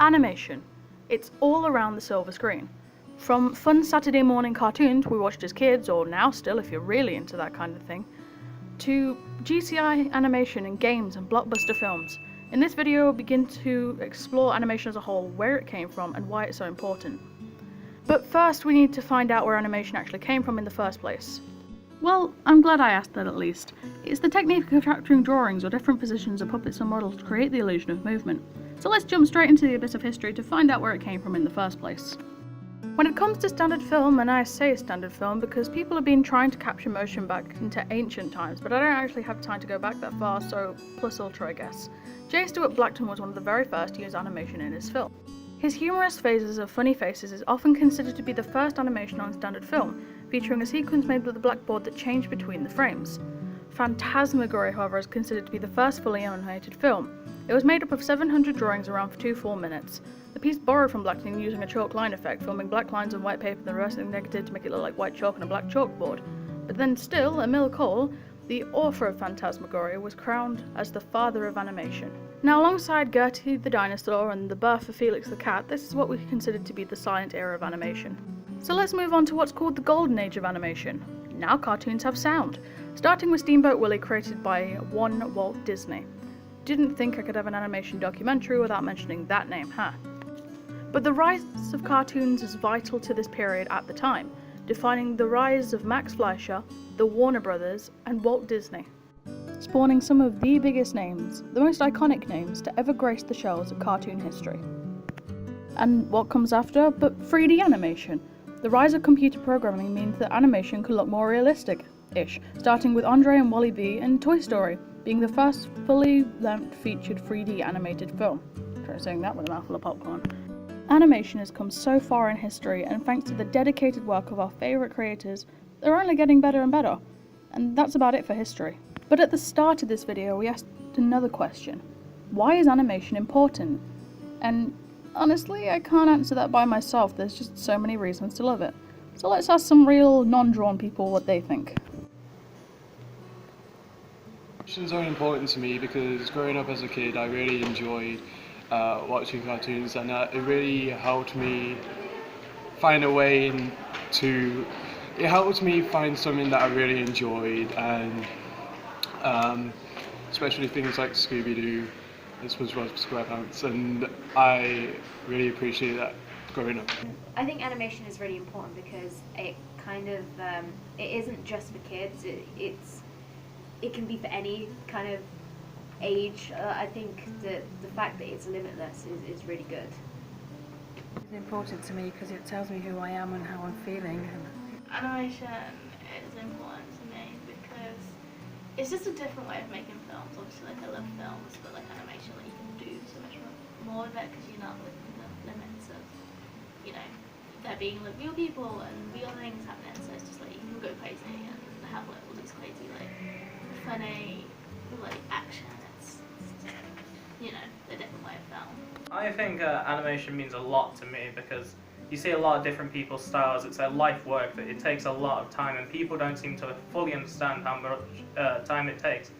Animation. It's all around the silver screen. From fun Saturday morning cartoons we watched as kids, or now still if you're really into that kind of thing, to GCI animation in games and blockbuster films. In this video we'll begin to explore animation as a whole, where it came from and why it's so important. But first we need to find out where animation actually came from in the first place. Well, I'm glad I asked that at least. It's the technique of capturing drawings or different positions of puppets or models to create the illusion of movement. So let's jump straight into the abyss of history to find out where it came from in the first place. When it comes to standard film, and I say standard film because people have been trying to capture motion back into ancient times, but I don't actually have time to go back that far, so plus ultra I guess. J. Stuart Blackton was one of the very first to use animation in his film. His humorous phases of funny faces is often considered to be the first animation on standard film, featuring a sequence made with a blackboard that changed between the frames. Phantasmagoria, however, is considered to be the first fully animated film. It was made up of 700 drawings around for 2 full minutes. The piece borrowed from Blackton using a chalk line effect, filming black lines on white paper and then reversing the negative to make it look like white chalk on a black chalkboard. But then still, Emile Cole, the author of Phantasmagoria, was crowned as the father of animation. Now, alongside Gertie the dinosaur and the birth of Felix the cat, this is what we consider to be the silent era of animation. So let's move on to what's called the golden age of animation. Now cartoons have sound, starting with Steamboat Willie, created by one Walt Disney. Didn't think I could have an animation documentary without mentioning that name, huh? But the rise of cartoons is vital to this period at the time, defining the rise of Max Fleischer, the Warner Brothers, and Walt Disney, spawning some of the biggest names, the most iconic names to ever grace the shelves of cartoon history. And what comes after but 3D animation? The rise of computer programming means that animation could look more realistic-ish, starting with Andre and Wally B and Toy Story being the first fully length featured 3D animated film. Try saying that with a mouthful of popcorn. Animation has come so far in history, and thanks to the dedicated work of our favourite creators, they're only getting better and better. And that's about it for history. But at the start of this video we asked another question. Why is animation important? And honestly, I can't answer that by myself, there's just so many reasons to love it. So let's ask some real non-drawn people what they think. Animation is very important to me because growing up as a kid I really enjoyed watching cartoons, and it really helped me find a way to... It helped me find something that I really enjoyed, and especially things like Scooby-Doo and SpongeBob SquarePants, and I really appreciate that growing up. I think animation is really important because it kind of it isn't just for kids. It can be for any kind of age. I think the fact that it's limitless is really good. It's important to me because it tells me who I am and how I'm feeling. Animation is important to me because it's just a different way of making films. Obviously, like, I love films, but like animation, like, you can do so much more with it because you're not within the limits of, you know, there being like real people and real things happening. So it's just like you can go crazy and have like all these crazy like funny like action. It's you know, a different way of film. I think animation means a lot to me because you see a lot of different people's styles. It's a life work that it takes a lot of time, and people don't seem to fully understand how much time it takes.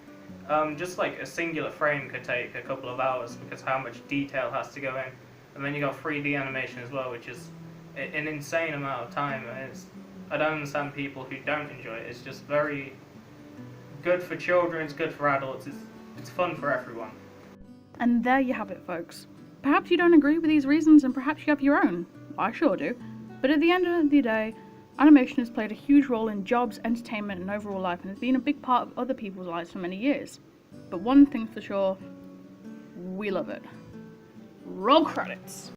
Just like a singular frame could take a couple of hours because how much detail has to go in, and then you got 3D animation as well, which is an insane amount of time. I don't understand people who don't enjoy it. It's just very good for children, it's good for adults, it's fun for everyone. And there you have it, folks. Perhaps you don't agree with these reasons, and perhaps you have your own. I sure do. But at the end of the day, animation has played a huge role in jobs, entertainment, and overall life, and has been a big part of other people's lives for many years. But one thing for sure, we love it. Roll credits!